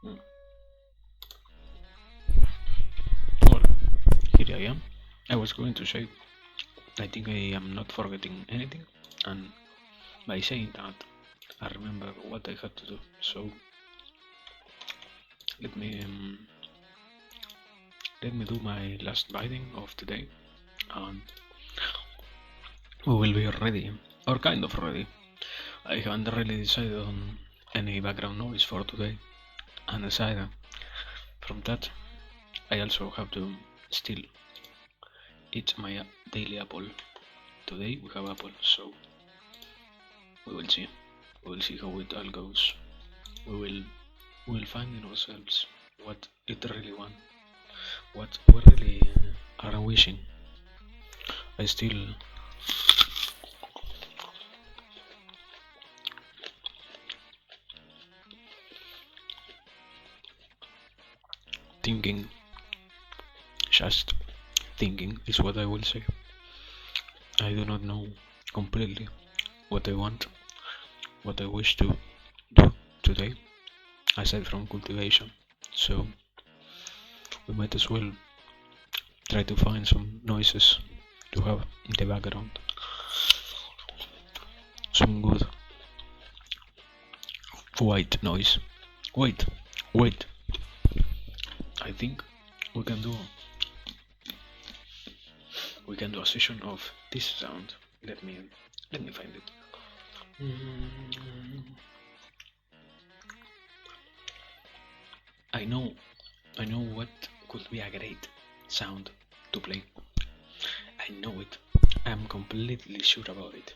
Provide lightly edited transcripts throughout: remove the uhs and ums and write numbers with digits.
Well, here I am. I was going to say, I think I am not forgetting anything, and by saying that, I remember what I had to do. So let me um, let me do my last biting of today, and we will be ready, or kind of ready. I haven't really decided on any background noise for today, and aside from that, I also have to still eat my daily apple. Today we have apple, so we will see. We will see how it all goes. We will we will find in ourselves what it really want, what we really are wishing. I still thinking, just thinking is what I will say. I do not know completely what I want, what I wish to do today, aside from cultivation. So we might as well try to find some noises to have in the background. Some good white noise. Wait, wait. I think we can do a session of this sound. Let me find it. I know what could be a great sound to play. I know it. I'm completely sure about it.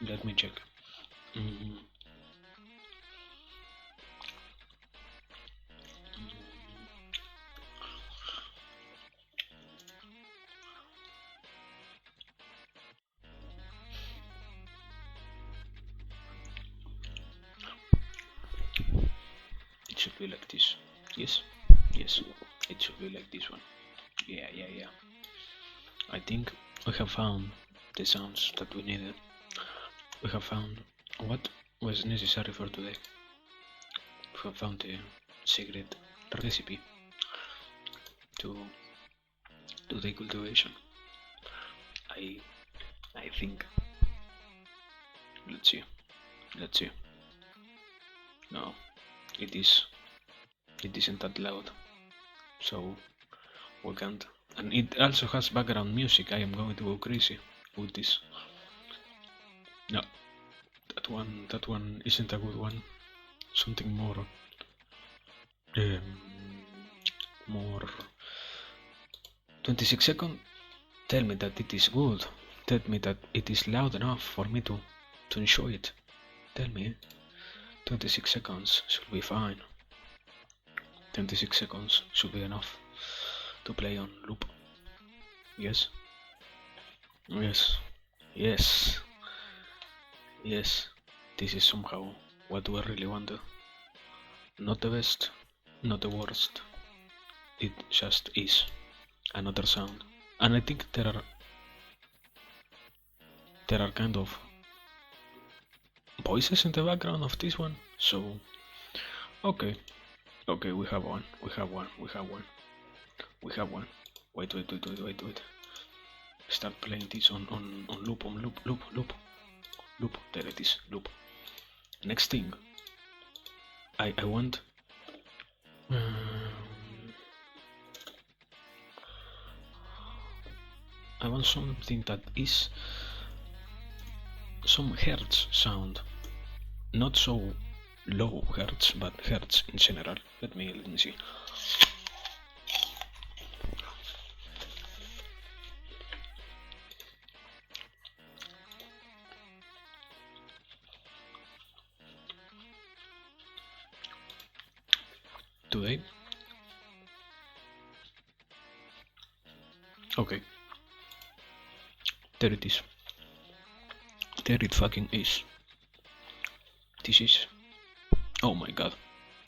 Let me check. It should be like this. Yes, yes. It should be like this one. Yeah. I think we have found the sounds that we needed. We have found what was necessary for today. We have found the secret recipe to the cultivation. I think. Let's see. No, it isn't that loud, so we can't. And it also has background music. I am going to go crazy with this. No, that one isn't a good one. Something more, more. 26 seconds. Tell me that it is good. Tell me that it is loud enough for me to enjoy it. Tell me. 26 seconds should be fine. 26 seconds should be enough to play on loop. Yes. Yes. Yes. Yes. This is somehow what we really wanted. Not the best, not the worst. It just is another sound. And I think there are kind of voices in the background of this one. So okay, we have one. Wait. Start playing this on loop, loop. There it is, loop. Next thing, I want. I want something that is some hertz sound, not so low hertz, but hertz in general. Let me see. Today. Okay. There it is. There it fucking is. This is. Oh my god.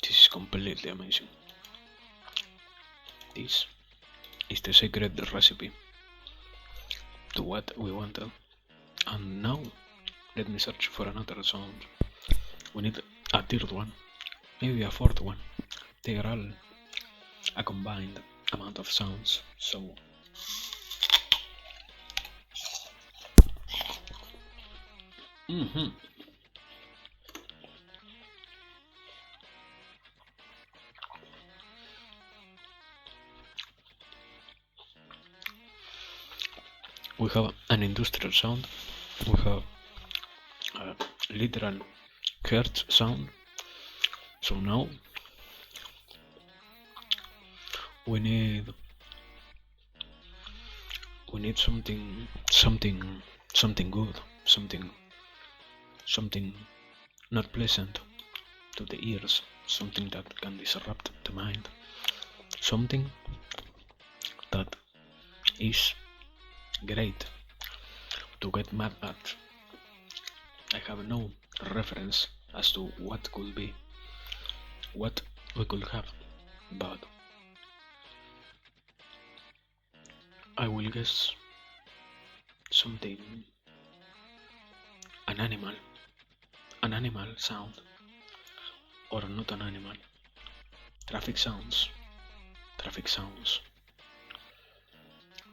This is completely amazing. This is the secret recipe to what we wanted. And now, let me search for another sound. We need a third one, maybe a fourth one. They are all a combined amount of sounds, so we have an industrial sound, we have a literal hertz sound. So now we need something good, something not pleasant to the ears, something that can disrupt the mind, something that is great to get mad at. I have no reference as to what could be, what we could have, but I will guess something, an animal sound, or not an animal. Traffic sounds, traffic sounds,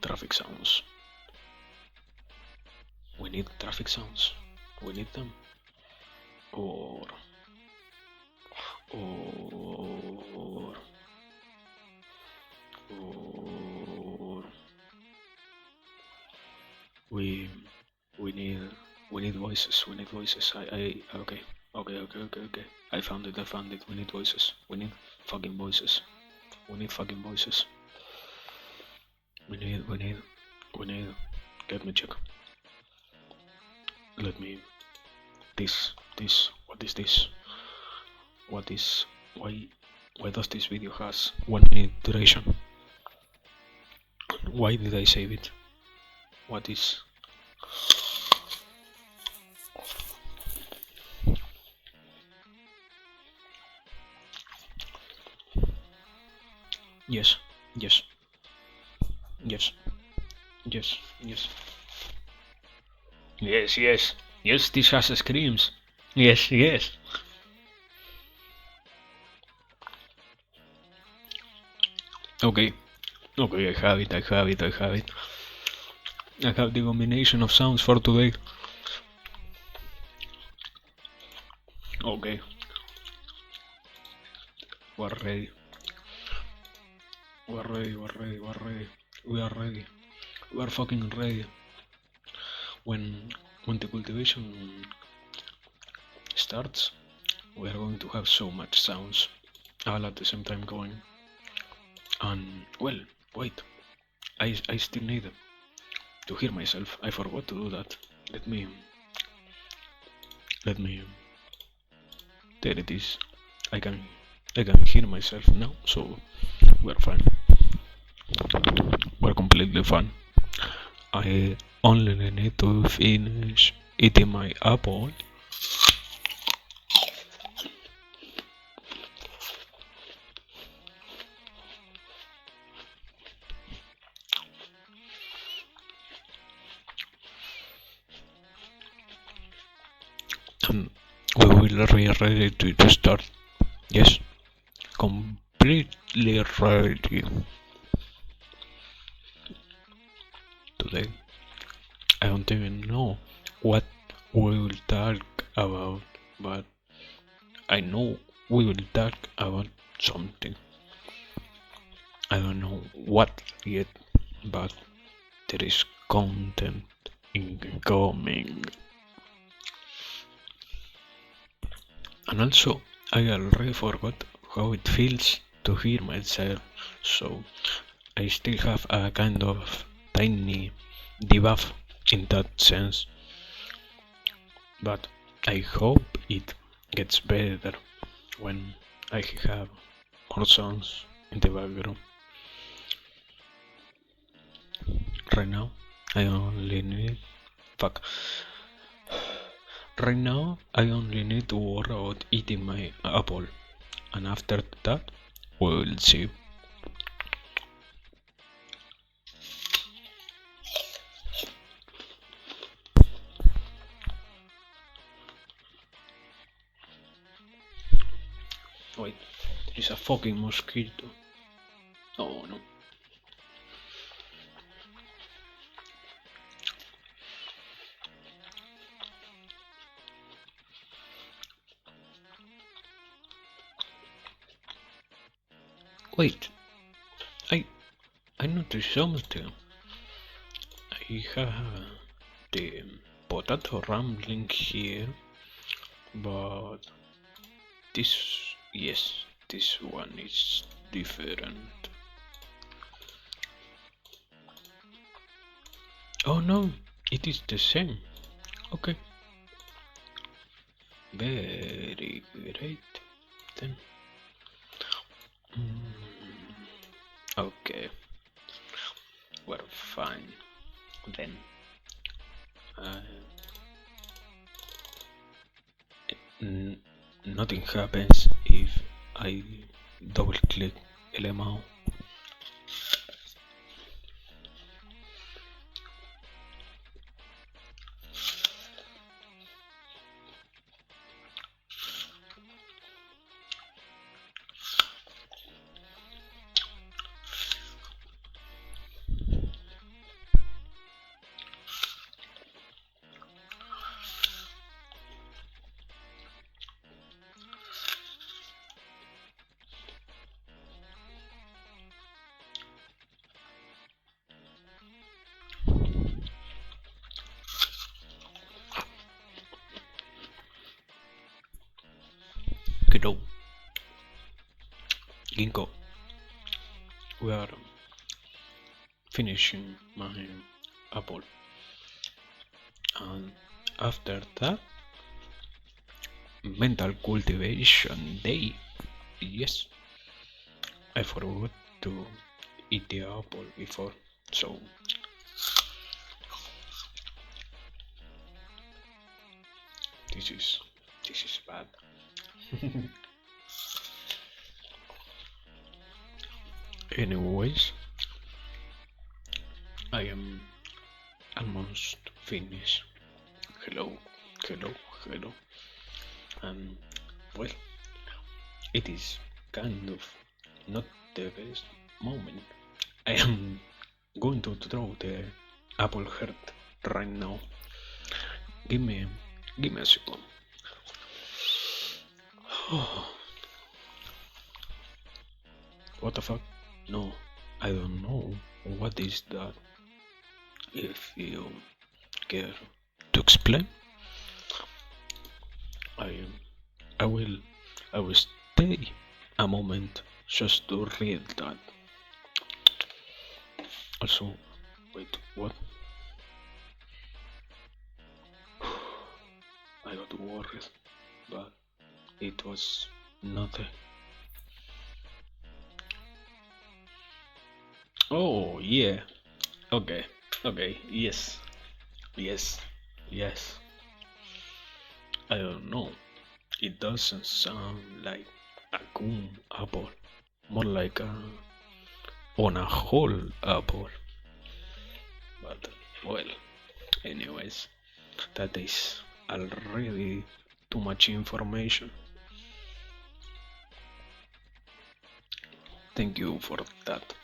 traffic sounds. We need traffic sounds. We need them. Or we need voices. We need voices. Okay. I found it. We need voices. We need fucking voices. We need fucking voices. We need. Let me check. Let me. This. What is this? What is? Why does this video has 1 minute duration? Why did I save it? What is? Yes. Yes, this has screams. Yes. Okay, I have it. I have the combination of sounds for today. Okay. We're ready. We are ready. We are fucking ready. When the cultivation starts, we are going to have so much sounds all at the same time going. And well, wait, I still need to hear myself. I forgot to do that. Let me. There it is. I can hear myself now, so we're fine. We're completely fine. I only need to finish eating my apple. We will be ready to start. Yes, completely ready. Today, I don't even know what we will talk about, but I know we will talk about something. I don't know what yet, but there is content incoming. And also, I already forgot how it feels to hear myself, so I still have a kind of tiny debuff in that sense. But I hope it gets better when I have more sounds in the background. Right now, I only need. Fuck. Right now, I only need to worry about eating my apple, and after that, we will see. fucking mosquito. Oh no. Wait, I I noticed something. I have the potato rambling here, but this, yes, this one is different. Oh no, it is the same. Okay, very great. Then, okay, we're fine. Then, uh, nothing happens if I double click LMO. Kiddo, Ginkgo, we are finishing my apple, and after that, mental cultivation day. Yes, I forgot to eat the apple before, so this is this is bad. Anyways, I am almost finished. Hello, hello, hello, and well, it is kind of not the best moment. I am going to throw the apple heart right now. Give me, give me a second. What the fuck? No, I don't know. What is that? If you care to explain, I, I will, I will stay a moment just to read that. Also, wait, what? I got worried, but it was nothing. Oh, yeah. Okay, okay, yes, yes, yes. I don't know. It doesn't sound like a cool apple, more like a on a whole apple. But well, anyways, that is already too much information. Thank you for that.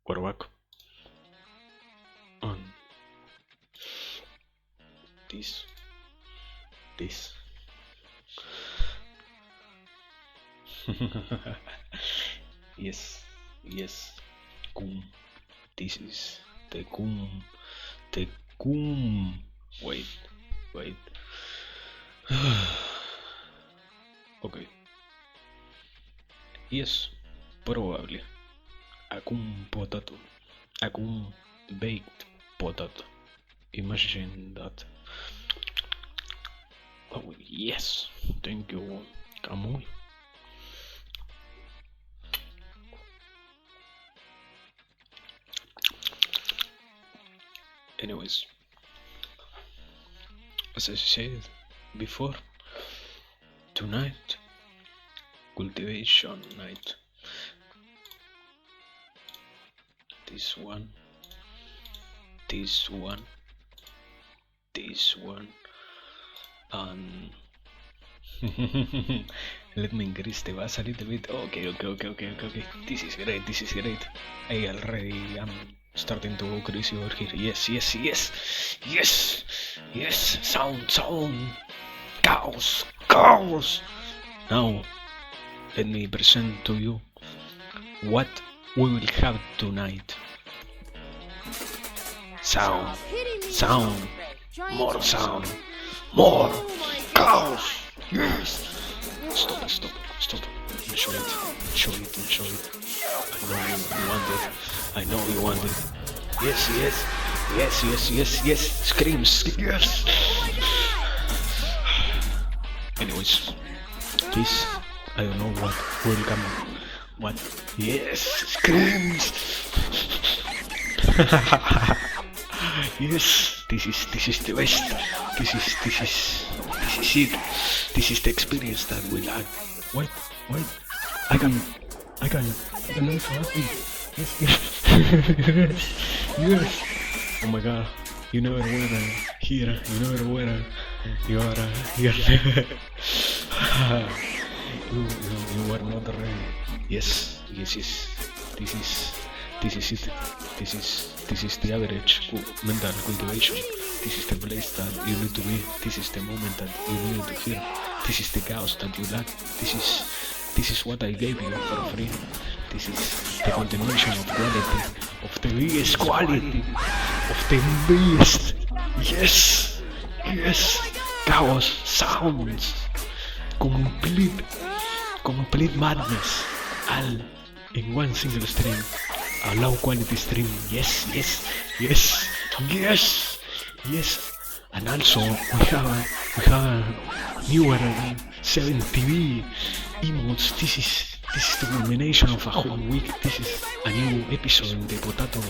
We're back on this, this. Yes, yes. Cum. This is the cum. The cum. Wait, wait. Okay. Yes, probably. A cum potato. A cum baked potato. Imagine that. Oh yes, thank you, Kamui. Anyways, as I said before, tonight, cultivation night. This one, this one, this one, and let me increase the bass a little bit. Okay. This is great. This is great. I already am starting to go crazy over here. Yes. Sound. Chaos. Now, let me present to you what we will have tonight. Sound. More sound. More chaos. Yes. Stop. Enjoy it. I know you want it. Yes. Screams. Yes. Anyways, this I don't know what will come. What? Yes, screams. Yes, this is the best. This is it. This is the experience that we like. Wait. I can also ask you. Yes. Oh my god. You never were here. You never were. You were not ready. Yes. This is it. This is the average mental cultivation. This is the place that you need to be. This is the moment that you need to hear. This is the chaos that you lack. This is what I gave you for free. This is the continuation of quality, of the biggest quality, of the biggest. Yes. Chaos, sounds, complete madness, all in one single stream, a low quality stream. Yes. And also we have a newer 70B emotes. This is the culmination of a whole week. This is a new episode in the potato.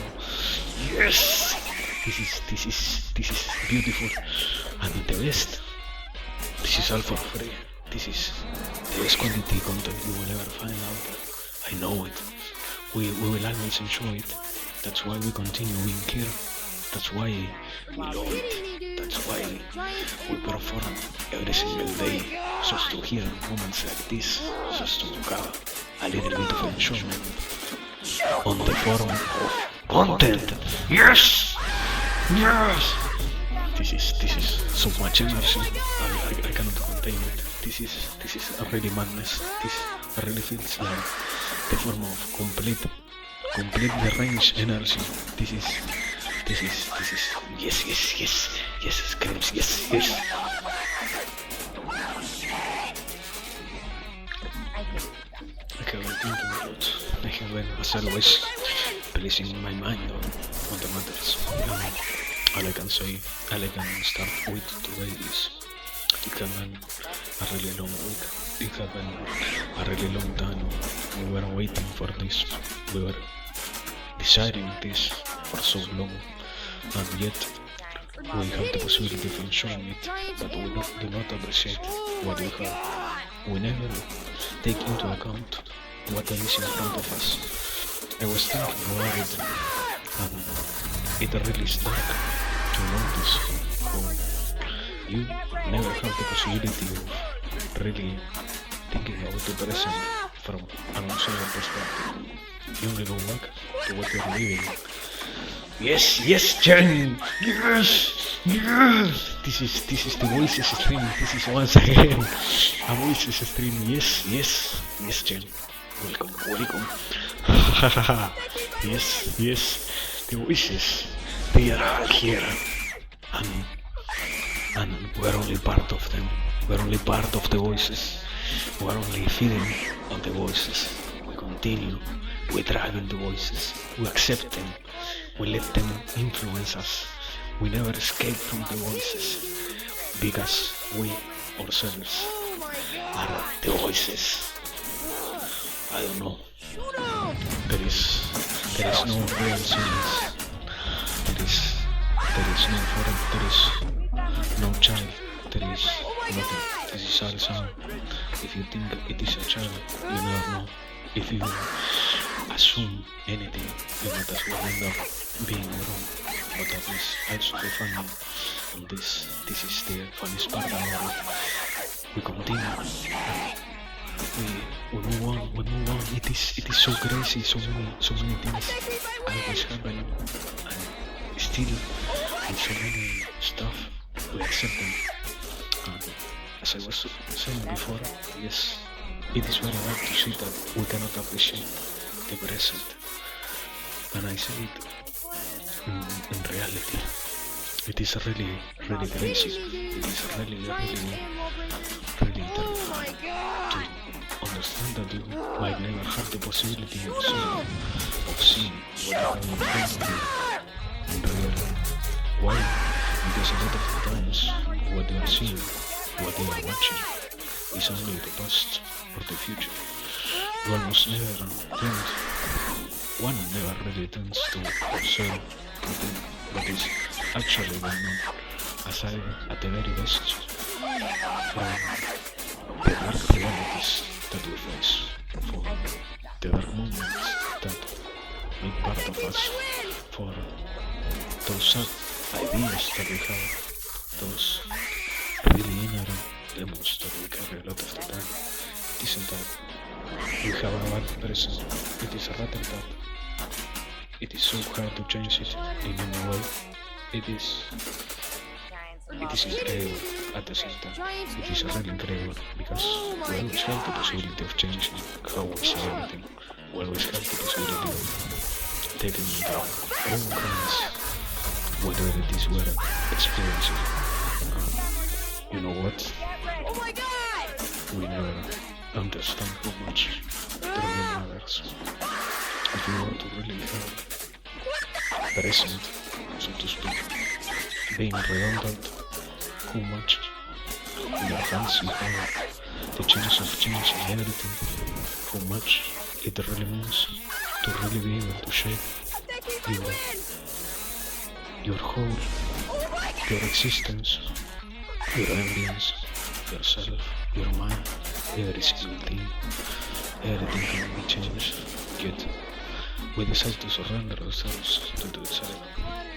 Yes. This is beautiful and the best. This is all for free. This is the best quality content you will ever find out there. I know it. We will always enjoy it. That's why we continue being here. That's why we love it. That's why we perform every single day, just to hear moments like this, just to have a little bit of enjoyment on the form of content. Yes. This is so much energy. I cannot contain it. This is a really madness. This really feels like the form of complete range energy. This is yes, screams, yes. I have been thinking a lot. I have been, as always, placing my mind on the matters. All I can start with today is it has been a really long week. It has been a really long time. We were waiting for this. We were desiring this for so long, and yet we have the possibility of enjoying it, but we do not appreciate what we have. We never take into account what is in front of us. I was thinking about it, and it really is dark to notice how you never have the possibility of really thinking about the present from an outsider perspective. You only go back to what you're living Yes, yes, Jen. Yes, yes. This is the voices stream. This is once again a voices stream. Yes, yes, yes, Jen. Welcome, welcome. Yes, yes. The voices, they are all here, and we're only part of them. We're only part of the voices. We're only feeding on the voices. We continue. We drive in the voices. We accept them. We let them influence us. We never escape from the voices because we ourselves are the voices. I don't know. There is no real silence. There is no foreign. There is no child. There is nothing. This is all sound. If you think it is a child, you never know. If you assume anything, you might as well end up being wrong. But at least I should be funny. And this is the funniest part about it. We continue. We move on. It is so crazy. So many things always happen, and still, and so many stuff. We accept them. And as I was saying before, yes, it is very hard to see that we cannot appreciate the present. And I say it in reality. It is really crazy. It is really terrifying to understand that you might never have the possibility of seeing what happened in front of you in reality. Why? Because a lot of the times what you are seeing, what you are watching, is only the past or the future. You almost never one never really tends to observe what is actually going on, aside at the very best from the dark realities that we face, for the dark moments that make part of us, for those sad ideas that we have, those really inherent demons that we carry a lot of the time. It isn't that we have a bad present, it is rather that it is so hard to change it in any way. It is incredible at the same time. It is really incredible because we always have the possibility of changing how we see everything. We always have the possibility of taking into our own hands whatever it is we're experiencing. You know what? We never understand how much it really matters. If you want to really have present, so to speak, being redundant, how much in your hands you have the chance of changing everything, how much it really means to really be able to shape your whole, your existence, your ambience, yourself, your mind, every single thing, everything can be changed. Yet we decide to surrender ourselves to the desire.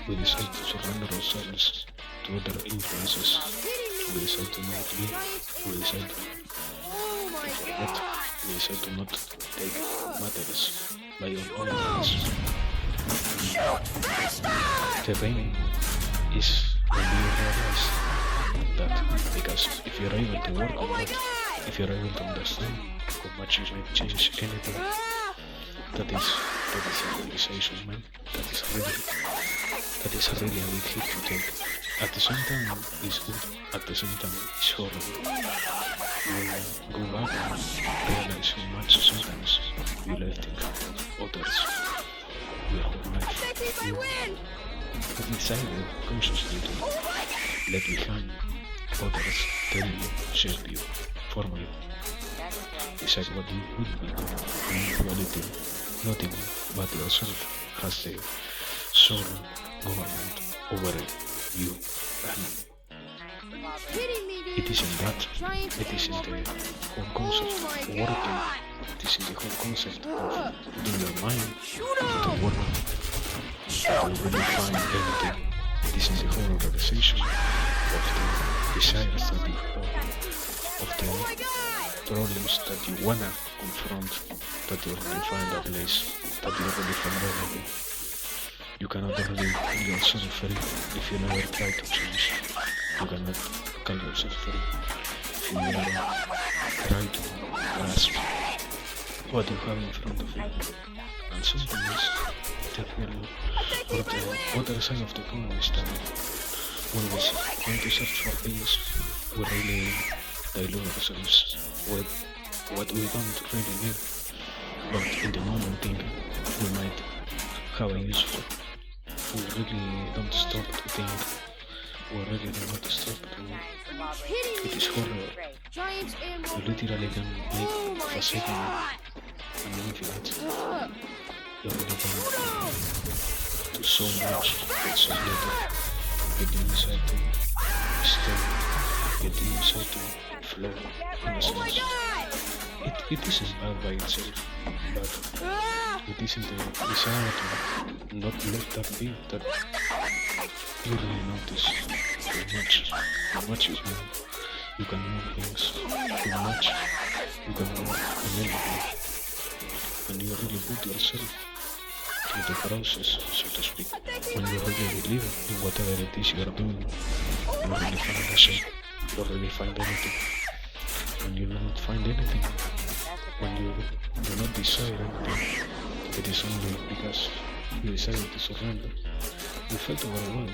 We decide to surrender ourselves to other influences. We decide to not be. We decide to forget. We decide to not take matters by our own hands. The pain is when you realize that, because if you're able to work on that, if you're able to understand how much you might change anything, that is a realization, man. That is really a big hit to take. At the same time, it's good. At the same time, it's horrible. You go back and realize how much sometimes you left in others your whole life. You decided consciously to let behind others tell you, shape you, form you, decide what you would become. In reality, nothing but yourself has the sole government over you, and it isn't that, it isn't the whole concept of working, it isn't the whole concept of putting your mind into the work, that you really find anything. This is the whole realization of the desires that you have, of the problems that you wanna confront, that you already find a place, that you already find everything. You cannot really feel yourself free if you never try to change. You cannot call yourself free if you never try to grasp what you have in front of you. And sometimes the real or the other side of the coin is that when we want to search for things, we really dilute ourselves with what we don't really need, but in the moment think we might have a use for. We really don't stop to think. We really do not stop to. It is horrible. You literally can make forsaken and infinite. You really can do so much with so little. Get inside to stay. Get inside to flow in a sense. It isn't bad by itself, but it isn't the desire to not let that be that you really notice how much you can move things, how much you can move immediately, and you really put yourself through the process, so to speak. When you really believe in whatever it is you are doing, you really find a shape, you really find anything. When you do not find anything, when you do not desire anything, it is only because you decided to surrender. You felt overwhelmed,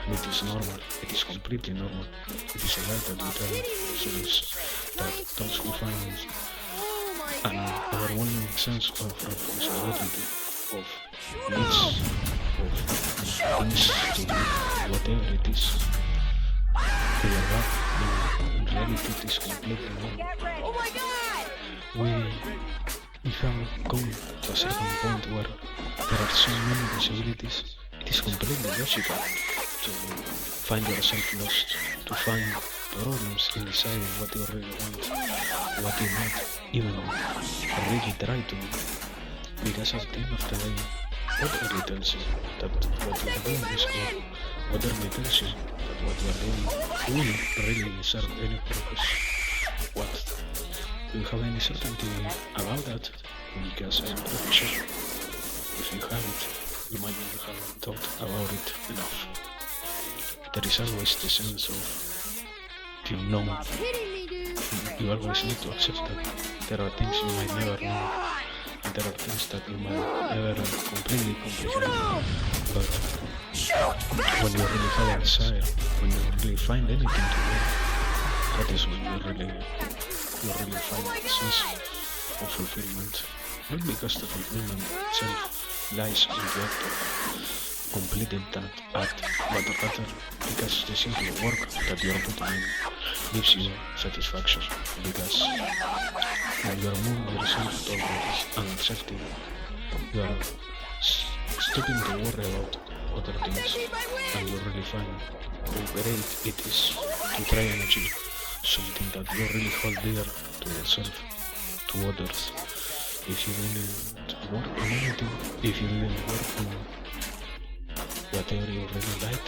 and it is normal, it is completely normal. It is a lie that we tell ourselves that those who find an overwhelming sense of responsibility, of needs, of things to do, whatever it is, they are not. In reality, it is completely normal. We have come to a certain point where there are so many possibilities. It is completely logical to find yourself lost, to find problems in deciding what you really want, what you not even really try to, because at the end of the day, what really tells you that what you are doing is good? What really tells you that what you are doing will really serve any purpose? What? Do you have any certainty about that? Because I'm pretty sure if you have it, you might not have thought about it enough. There is always the sense of, you know, you always need to accept that there are things you might never know, and there are things that you might never completely comprehend. But when you really have a desire, when you really find anything to do, that is when you really find a sense of fulfillment. Not because the fulfillment itself lies in the act of completing that act, but rather because the simple work that you are putting in gives you satisfaction. Because when you are moving yourself towards and accepting, you are stopping to worry about other things, and you really find how great it is to try and achieve something that you really hold dear to yourself, to others. If you didn't work on anything, if you didn't work on whatever you really like,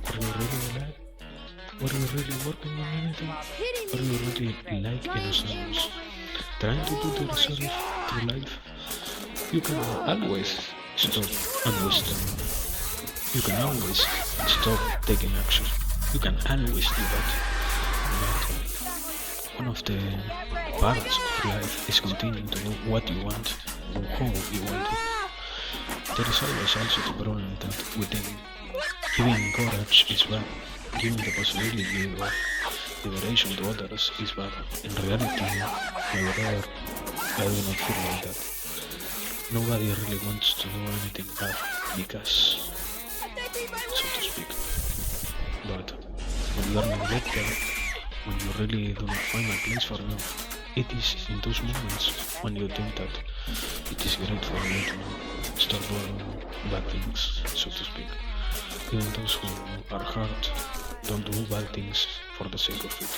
or you really like, or you really working on anything, or you really like in a sense, trying to put yourself through life, you can always stop and wisdom. You can always stop taking action. You can always do that. But one of the parts of life is continuing to know what you want or how you want it. There is always also the problem that we think giving courage is bad, giving the possibility of liberation to others is bad. In reality, my brother, I do not feel like that. Nobody really wants to do anything bad because, so to speak. But when you are neglected, when you really do not find a place for you, it is in those moments when you think that it is great for you to start doing bad things, so to speak. Even those who are hard don't do bad things for the sake of it.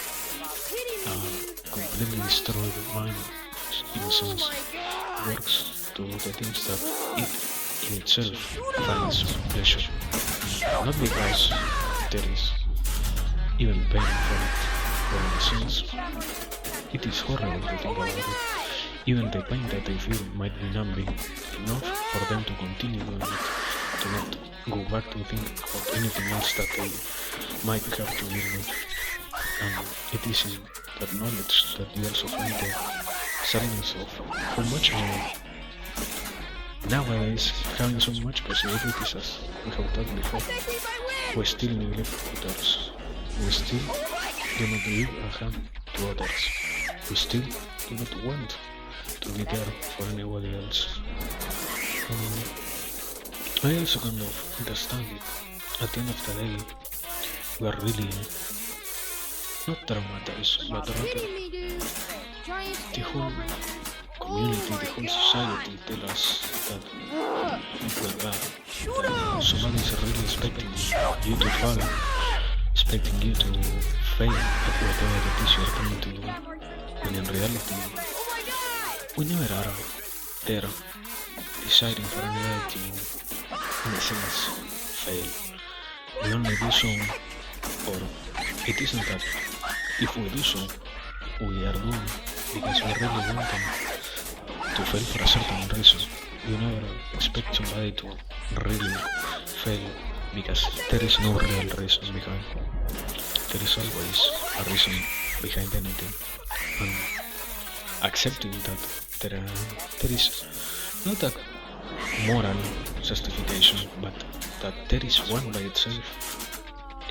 Completely destroy the mind, in a sense, works to do the things that it in itself finds pleasure. Not because there is even pain for it, but in a sense, it is horrible to think about it. Even the pain that they feel might be numbing enough for them to continue doing it, to not go back to think about anything else that they might have to deal with. And it is in that knowledge that you also find the sadness of how much more nowadays, having so much possibilities as we have talked before, we still neglect others. We still do not give a hand to others. We still do not want to be there for anybody else. I also kind of understand it. At the end of the day, we are really not traumatized, but rather the whole community, the whole society tell us that we're bad. That somebody is really expecting you to fall, expecting you to fail at whatever it is you're trying to do. When in reality, we never are there deciding for anybody to, in a sense, fail. We only do so, or it isn't that if we do so, we are doing because we really want them to fail for a certain reason. You never expect somebody to really fail because there is no real reason behind. There is always a reason behind anything, and accepting that there is not a moral justification, but that there is one by itself.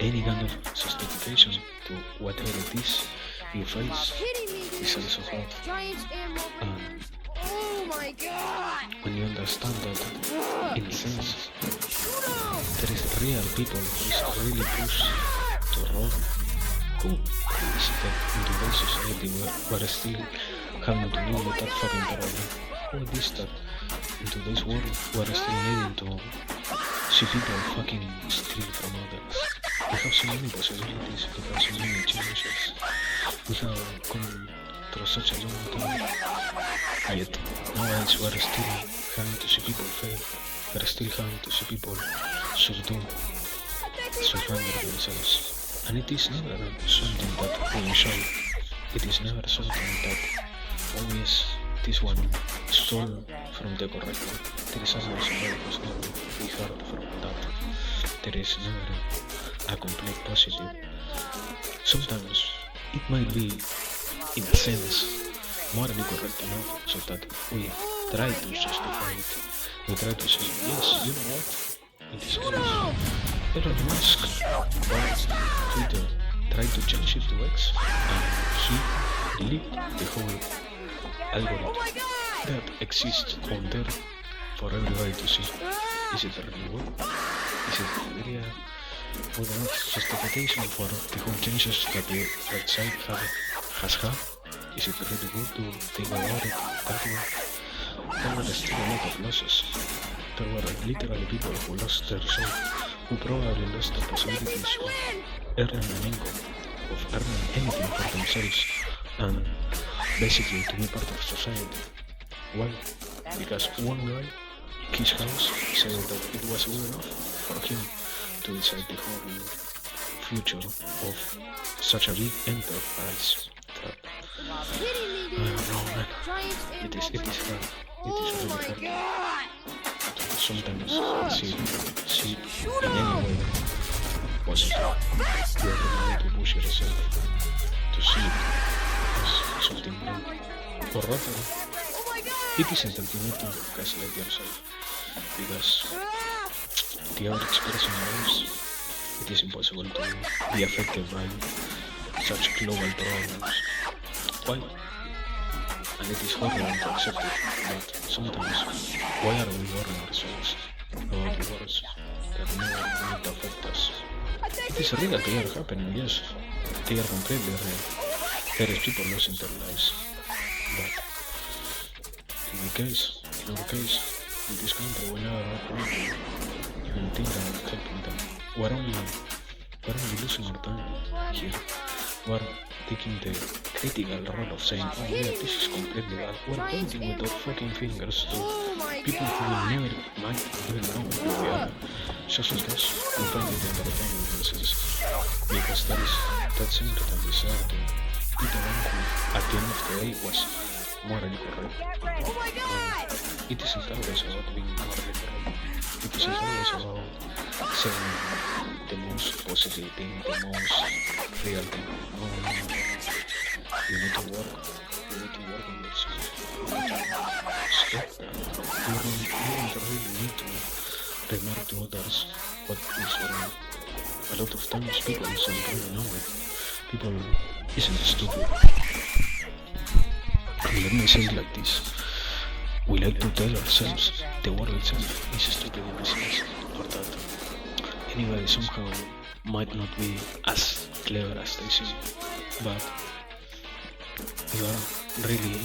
Any kind of justification to whatever it is you face is also hard. When you understand that, in a sense, there is real people who is really pushed to roll, who is that in today's society we're still having to do with that fucking problem. Who is that in today's world we're still needing to see people fucking steal from others? We have so many possibilities, we have so many chances, we have come through such a long time, yet nowadays we are still having to see people fail, we are still having to see people surrender themselves, and it is never something that we enjoy, it is never something that, oh yes, this one stole from the correct one, there is always somebody who's going to be hurt from that, there is never a complete positive. Sometimes it might be, in a sense, morally correct enough so that we try to justify it. We try to say, yes, you know what, in this case, Elon Musk bought Twitter, tried to change it to X, and he leaked the whole algorithm that exists on there for everybody to see. Is it really good? Is it really with enough justification for the whole changes that the website has had? Is it really good to think about it that way? There were still a lot of losses. There were literally people who lost their soul, who probably lost the possibilities of earning an income, of earning anything for themselves, and basically to be part of society. Why? Because one guy, his house, said that it was good enough for him to decide the whole future of such a big enterprise. I don't know, man. It is hard. It is really hard to sometimes see in any way possible. You are going to push yourself to see it as something wrong. Or rather, it isn't that you need to gaslight yourself, because the average person knows it is impossible to be affected by such global problems. Why? And it is horrible to accept it, but sometimes, why are we worrying ourselves about wars that never might affect us? It is real, they are happening, yes, they are completely real. There is people losing their lives, but in our case, in this country, we never are going to even think about helping them. We're only losing our time here. We're taking the critical role of saying, oh yeah, this is completely bad. We're pointing with our fucking fingers to people who will never might even know who we are. Just like us, we find it entertaining themselves. Because that center and desire to be the one who, at the end of the day, was morally correct. it isn't always about being more literal. It isn't always about saying the most positive thing, the most real thing. No, no, no, no. You need to work. You need to work on yourself. You need to stop that. You don't really need to remark to others what is wrong. A lot of times people don't really know it. People isn't stupid. And let me say it like this. We like to tell ourselves the world itself is stupid in a sense, or that anybody somehow might not be as clever as they seem, but you are really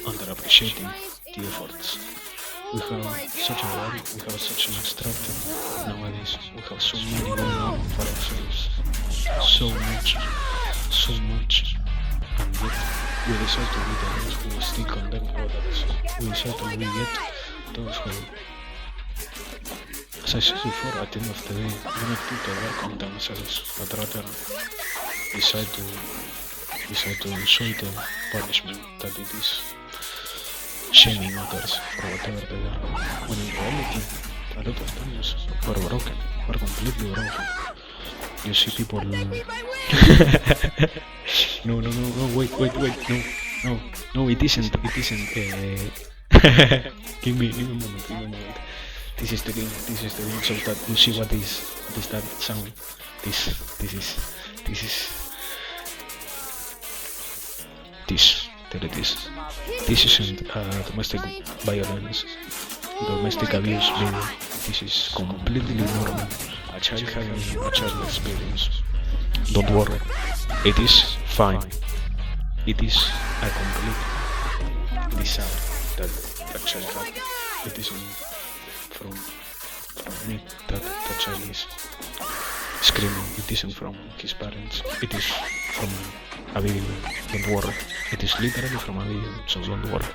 underappreciating the efforts. We have such a world, we have such an structure nowadays, we have so many going on for ourselves, so much, and yet we decide to be the ones who still condemn others. We decide to be yet those who, as I said before, at the end of the day, do not put the work on themselves, but rather decide to enjoy the punishment that it is shaming others for whatever they are, when in reality, a lot of times, we're broken, we're completely broken. You see people... No, wait, it isn't, give me a moment. This is the game, so that you see what is that sound. There it is. This isn't domestic violence, domestic abuse, baby. This is completely normal. A child having a child experience. Don't worry. It is fine. It is a complete desire that a child had. It isn't from me that the child is screaming. It isn't from his parents. It is from a video. Don't worry. It is literally from a video, so don't worry.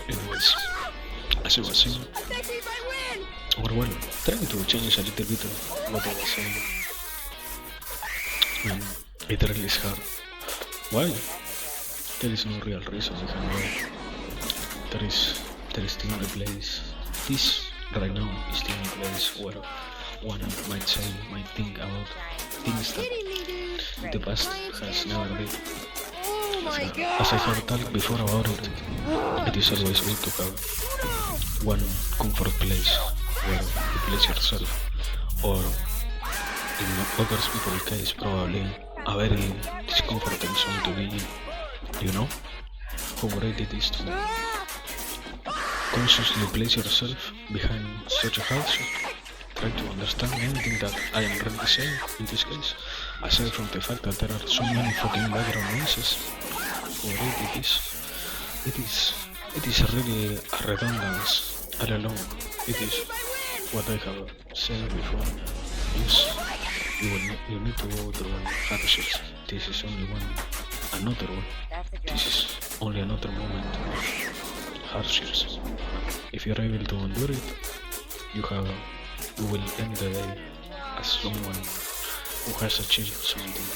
Anyways, as I was saying, or well, trying to change a little bit of what I was saying. It really is hard. Why? There is no real reason behind it. There is still a place. This right now is still a place where one might think about things that the past has never been. As I have talked before about it, it is always good to have one comfort place where you place yourself, or in other people's case probably a very discomforting zone to be in. You know how great it is to consciously place yourself behind such a house. Try to understand anything that I am really saying in this case, aside from the fact that there are so many fucking background noises. How great it is. It is really a redundance all along. It is what I have said before. Yes, you need to go through hardships. This is only another one. This is only another moment of hardships. If you're able to endure it, you will end the day as someone who has achieved something,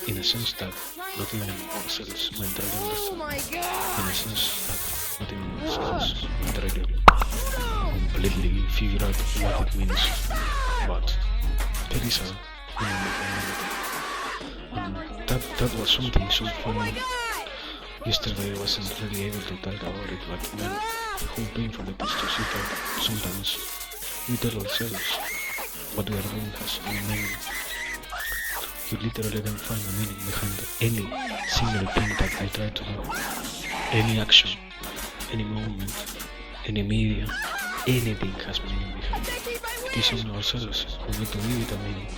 in a sense that not even ourselves might really understand, in a sense that not even ourselves might really completely figure out what it means, but there is a and that was something so funny. Yesterday I wasn't really able to talk about it, but man, how painful it is to see that sometimes we tell ourselves what we are doing has no meaning. You literally can find a meaning behind any single thing that I try to do. Any action, any moment, any medium, anything has meaning behind it. It is on ourselves who need to give it a meaning.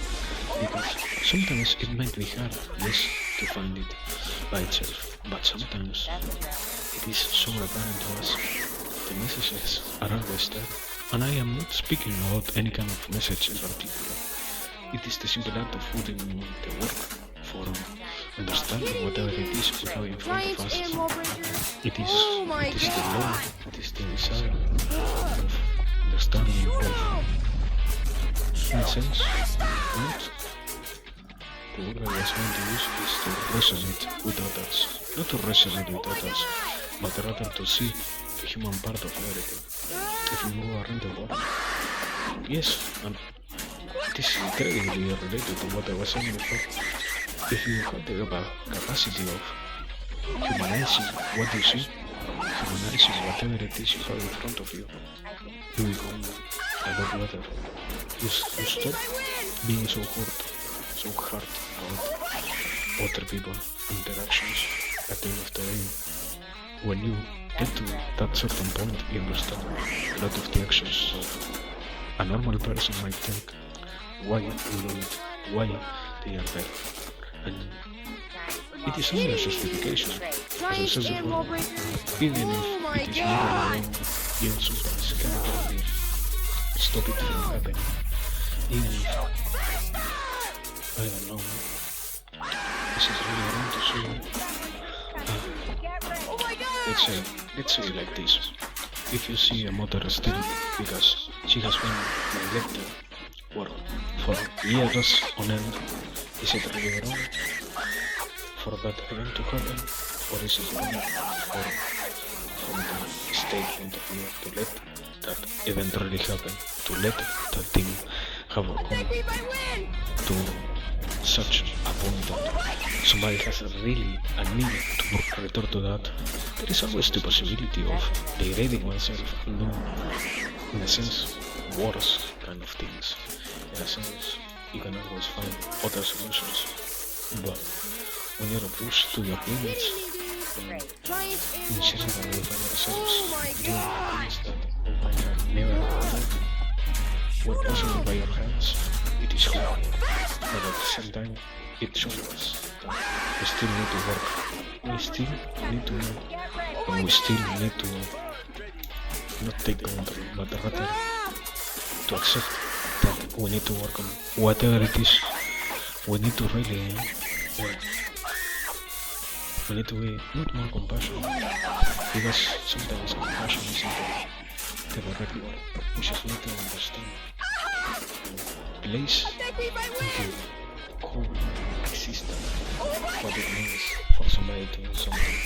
Because sometimes it might be hard, yes, to find it by itself, but sometimes it is so apparent to us. The messages are always there, and I am not speaking about any kind of message in particular. It is the simple act of putting the work for understanding whatever it is we have in front of us. It is the love, it is the desire of understanding of, in a sense, not the word I was going to use is to resonate with others. Not to resonate with others, but rather to see the human part of everything. If you go around the world, yes, and it is incredibly related to what I was saying before. If you have the capacity of humanizing what you see, humanizing whatever it is you have in front of you, you become a lot better. You stop being so hard about other people, interactions. At the end of the day, when you get to that certain point, you understand a lot of the actions of a normal person might think, why we do it, why they are there. And it is only a justification. As I said before, even if it is not wrong, you sometimes cannot really stop it from happening. Even if, I don't know, this is really wrong to say. Let's say like this. If you see a mother stealing because she has been neglected for years on end, is it really wrong for that event to happen, or is it wrong from the state point of view to let that event really happen, to let that thing have come to such a point that somebody has really a need to return to that? There is always the possibility of degrading oneself and doing, in a sense, worse kind of things. In a sense, you can always find other solutions, but when you're pushed to your limits, in general we find ourselves doing things that we might have never done. When possible by your hands, it is hard, but at the same time, it shows us that we still need to work, we still need to know, and we still need to not take control, but rather to accept that we need to work on whatever it is. We need to really work. We need to be not more compassionate, because sometimes compassion isn't the correct word. We just need to understand place into whole existence, what it means for somebody to do something.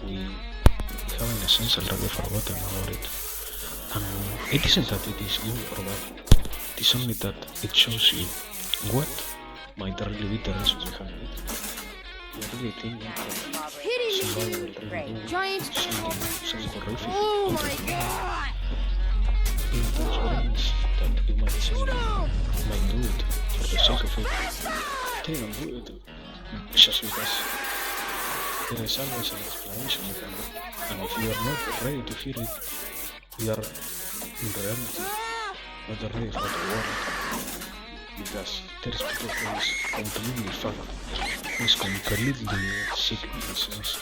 We have in a sense already forgotten about it. And it isn't that it is good or bad, it is only that it shows you what might really be the reason behind it. You really think that somebody will really do something horrific out of it. In those moments that you might say might do it for the sake of it, they don't do it just because there is always an explanation behind it. And if you are not ready to hear it, you are in reality not ready for the world. Because there is people who is completely fucked, who is completely sick in a sense.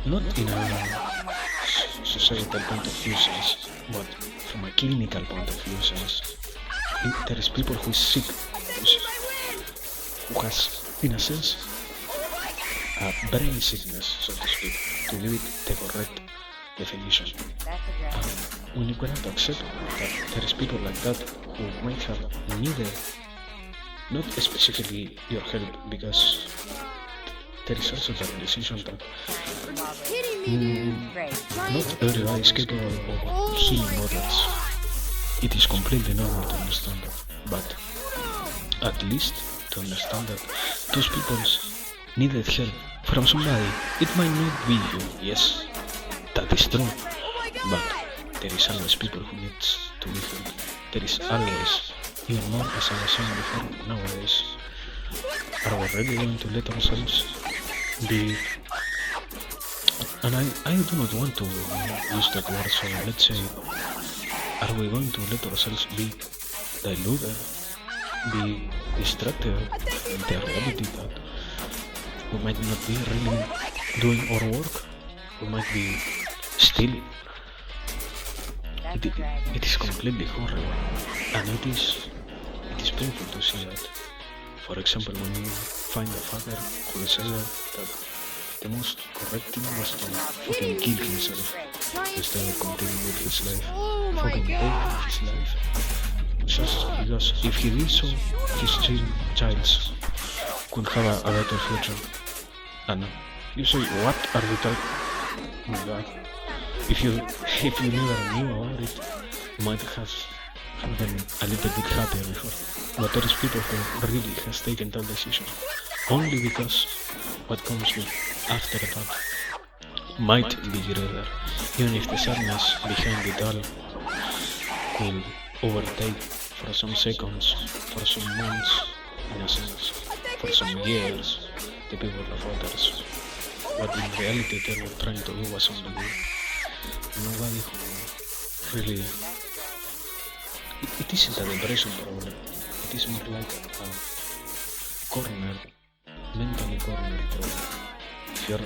Not in a societal point of view sense, but from a clinical point of view sense. There is people who is sick, who has, in a sense, a brain sickness, so to speak, to give it the correct definition. When you cannot accept that there is people like that who might have needed, not specifically your help, because there is also the realization that not everybody is capable of healing others. It is completely normal to understand that, but at least to understand that those people needed help from somebody. It might not be you, yes, that is true, but there is always people who needs to be helped. There is always, even more as I was saying before, nowadays. Are we really going to let ourselves be, and I do not want to use that word, so let's say, are we going to let ourselves be diluted, be distracted in the reality that we might not be really doing our work, we might be stealing? It is completely horrible, and it is painful to see that. For example, when you find a father who decided that the most correct thing was to fucking kill himself instead of continuing with his life, fucking take his life, just because if he did so, his child's could have a better future. And you say, what are you talking? Oh my god. If you never knew about it, you might have been a little bit happier before. But there is people who really has taken that decision only because what comes with after that might be greater, even if the sadness behind it all will overtake for some seconds, for some months, in a sense, for some years, the people of others. What in reality they were trying to do was only nobody who really... It isn't a depression problem, it is more like a mentally cornered problem. If you're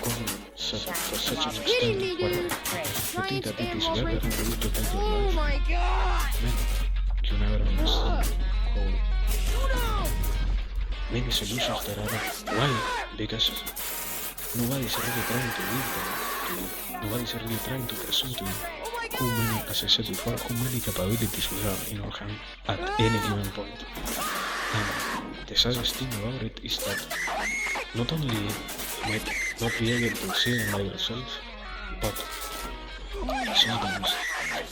cornered for such an extent where you think that it is better for you to take your life, then you never understand how many solutions there are. Why? Because nobody's really trying to give them. Nobody's really trying to present to you how many, as I said before, how many capabilities we have in our hand at any given point. And the saddest thing about it is that not only you might not be able to see them by yourself, but sometimes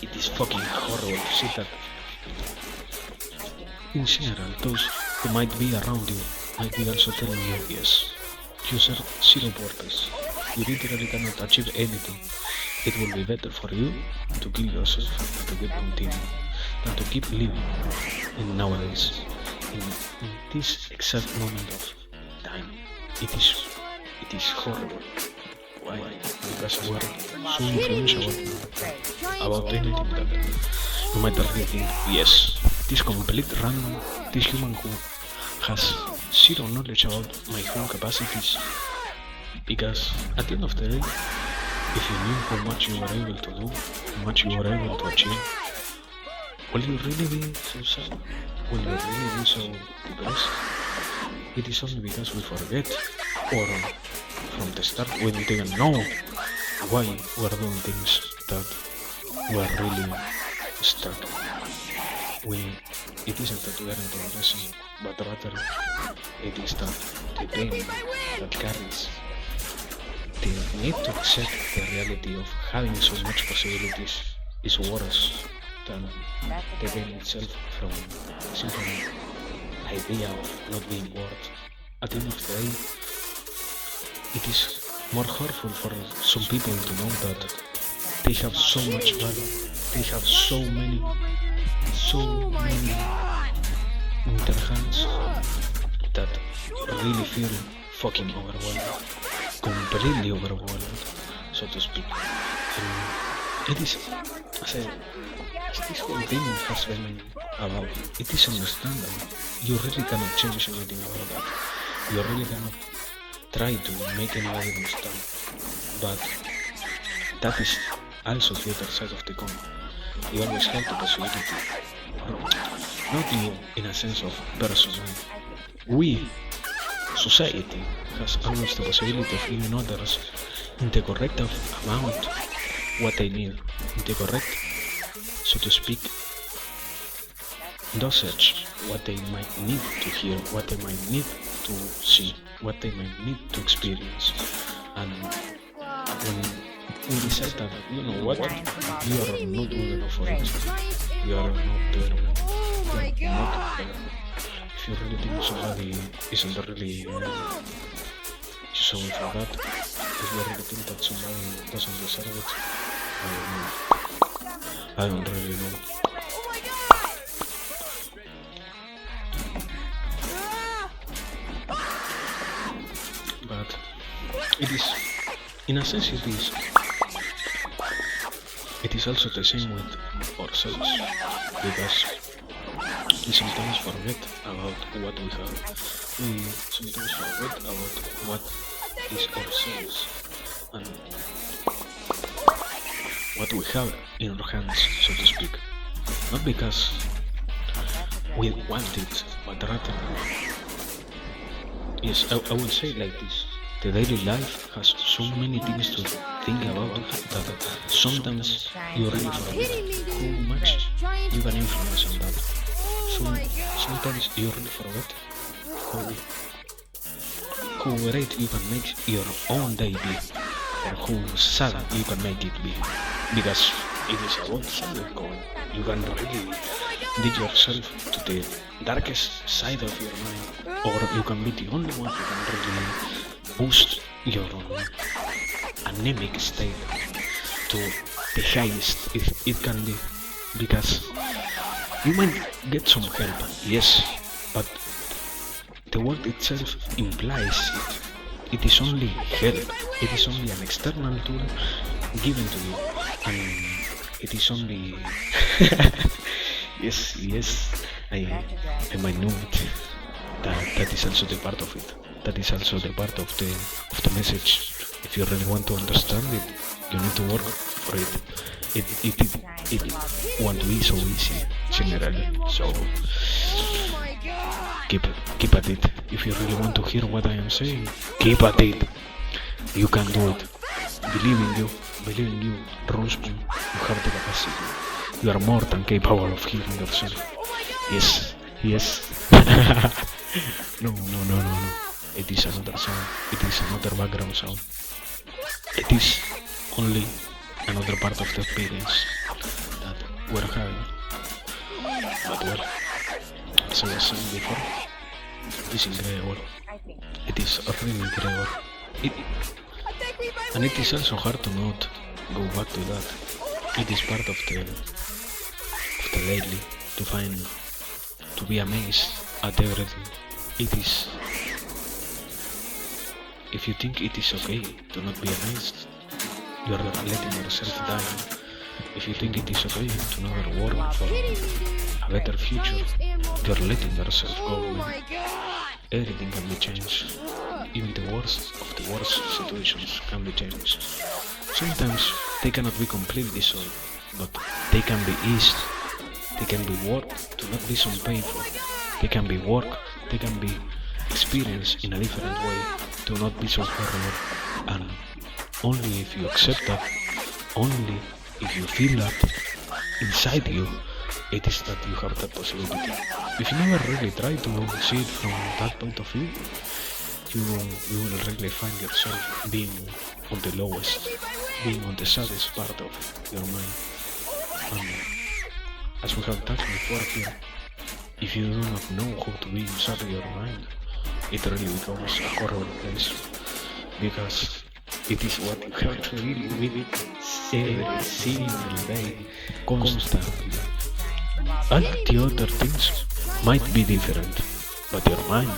it is fucking horrible to see that in general those who might be around you might be also telling you, yes, you serve zero purpose, you literally cannot achieve anything. It will be better for you to kill yourself and to keep continuing than to keep living. And nowadays, in this exact moment of time, it is horrible. Why? Because we're so influential about anything that you might really think, yes, this complete random, this human who has zero knowledge about my own capacities, because at the end of the day, if you knew how much you were able to do, how much you were able to achieve, will you really be so sad? Will you really be so depressed? It is only because we forget, or from the start we didn't even know why we're doing things that we're really stuck. It isn't that we aren't progressing, but rather it is that the pain that carries the need to accept the reality of having so much possibilities is worse than the pain itself from the simple idea of not being worth. At the end of the day, it is more hurtful for some people to know that they have so much value, they have so many in their hands that really feel fucking overwhelmed, completely overwhelmed, so to speak. And it is, this whole thing has been about, it is understandable. You really cannot change anything about that. You really cannot try to make anybody understand. But that is also the other side of the coin. You always have the possibility, not you in a sense of personal, we, society, has always the possibility of giving others in the correct amount what they need, in the correct, so to speak, dosage, what they might need to hear, what they might need to see, what they might need to experience. And when we decide that, you know what, you are not good enough for it, you are not there, you are not there. If you really think somebody isn't really sorry for that, if you really think that somebody doesn't deserve it, I don't really know. But it is, in a sense it is also the same with ourselves, because we sometimes forget about what we have. We sometimes forget about what is ourselves and what we have in our hands, so to speak. Not because we want it, but rather, yes, I will say like this. The daily life has so many things to think about that sometimes you really forget how much you can influence on that. Sometimes you really forget how how great you can make your own day be, or how sad you can make it be. Because it is about something going. You can really lead yourself to the darkest side of your mind, or you can be the only one who can really boost your anemic state to the highest it can be. Because you might get some help, yes, but the word itself implies it. It is only help. It is only an external tool given to you, and it is only yes. I might know it. That is also the part of it. That is also the part of the message. If you really want to understand it, you need to work for it. It won't be so easy generally. So keep at it. If you really want to hear what I am saying, keep at it. You can do it. Believe in you. Believe in you. Ronspoon, you have the capacity. You are more than capable of healing yourself. Yes. No. It is another sound. It is another background sound. It is only another part of the experience that we're having. But well, as I was saying before, it is incredible. It is really incredible. And it is also hard to not go back to that. It is part of the daily to be amazed at everything. It is. If you think it is okay to not be amazed, you are letting yourself die. If you think it is okay to never work for a better future, you are letting yourself go. Everything can be changed. Even the worst of the worst situations can be changed. Sometimes they cannot be completely solved, but they can be eased. They can be worked to not be so painful. They can be worked, they can be experienced in a different way to not be so horrible. And only if you accept that, only if you feel that inside you, it is that you have that possibility. If you never really try to see it from that point of view, you will really find yourself being on the lowest, being on the saddest part of your mind. And as we have touched before here, if you do not know how to be inside your mind, it really becomes a horrible place, because it is what you have to deal with every single day, constantly. All the other things might be different, but your mind,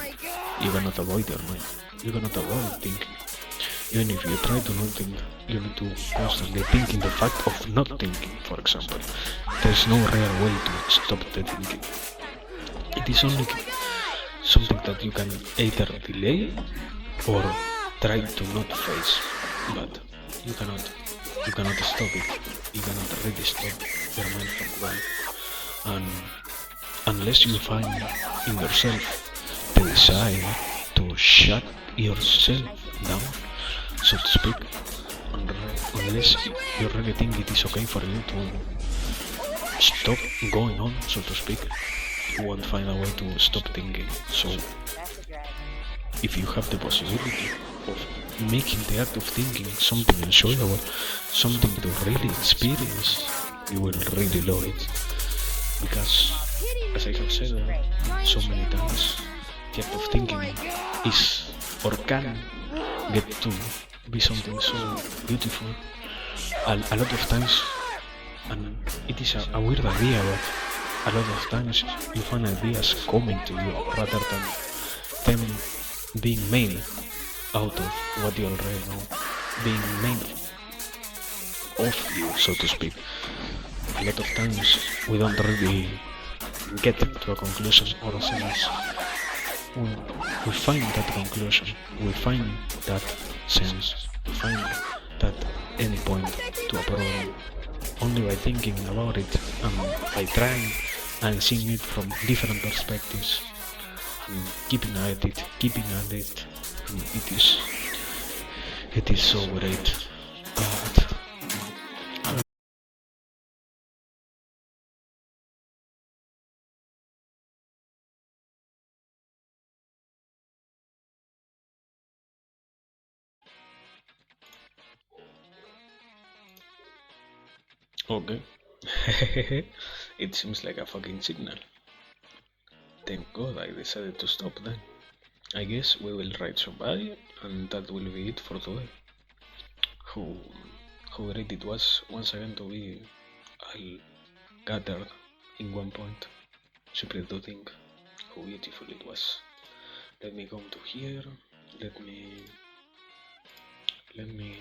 you cannot avoid your mind. You cannot avoid thinking. Even if you try to not think, you need to constantly think in the fact of not thinking, for example. There's no real way to stop the thinking. It is only something that you can either delay or try to not face, but you cannot stop it. You cannot really stop your mind from going. And unless you find in yourself the desire to shut yourself down, so to speak, unless you really think it is okay for you to stop going on, so to speak, you won't find a way to stop thinking. So if you have the possibility of making the act of thinking something enjoyable, something to really experience, you will really love it. Because, as I have said so many times, the act of thinking is or can get to be something so beautiful. A lot of times, and it is a weird idea, but a lot of times you find ideas coming to you rather than them being made out of what you already know, being made of you, so to speak. A lot of times we don't really get to a conclusion ourselves. We find that conclusion, we find that sense, we find that end point to a problem only by thinking about it and by trying and seeing it from different perspectives and keeping at it. And it is so great. But Okay. It seems like a fucking signal. Thank God I decided to stop then. I guess we will ride somebody, and that will be it for today. How, how great it was once again to be all gathered in one point. Simply to think how beautiful it was. Let me come to here. Let me.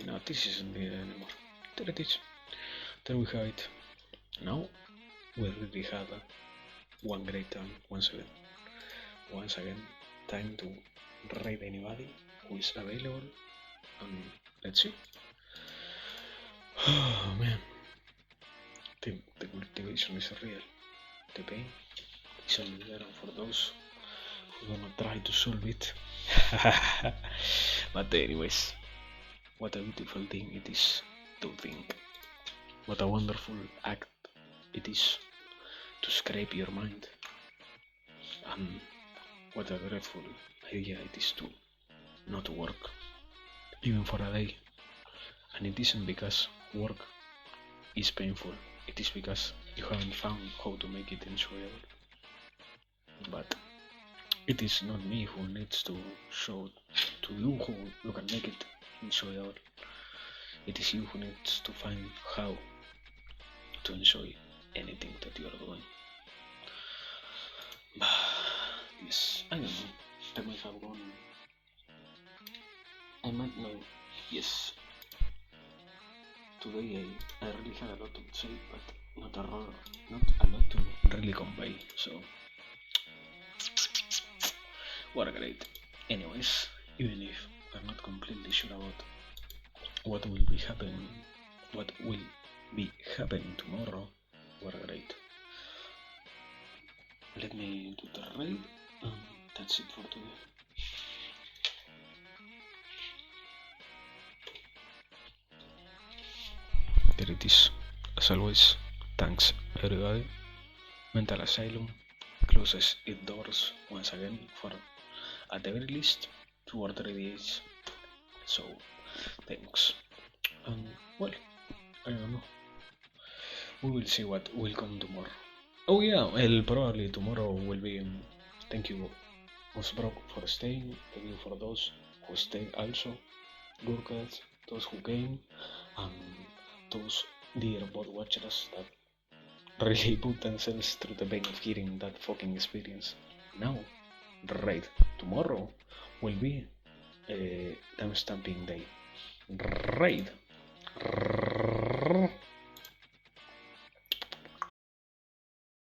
No, this isn't it anymore. There it is. There we have it. Now we really had one great time once again. Once again, time to raid anybody who is available, and let's see. Oh man, the cultivation is real. The pain is only there for those who do not try to solve it. But anyways, what a beautiful thing it is to think. What a wonderful act it is to scrape your mind. And what a grateful idea it is to not work, even for a day. And it isn't because work is painful, it is because you haven't found how to make it enjoyable. But it is not me who needs to show to you how you can make it enjoyable. It is you who needs to find how to enjoy anything that you are doing. Yes, I don't know. I might have gone. I might know. Yes. Today I really had a lot to say, but not a lot to really convey. So what a great. Anyways, even if I'm not completely sure about what will be happening tomorrow, what a great. Let me do the raid. That's it for today. There it is. As always, thanks everybody. Mental Asylum closes its doors once again for, at the very least, 2 or 3 days. So, thanks. And, well, I don't know. We will see what will come tomorrow. Oh yeah, well, probably tomorrow will be. Thank you, Mosbrook, for staying. Thank you for those who stayed also. Gurkhas, those who came, and those dear bot watchers that really put themselves through the pain of hearing that fucking experience. Now, right, tomorrow will be a time stamping day. Right.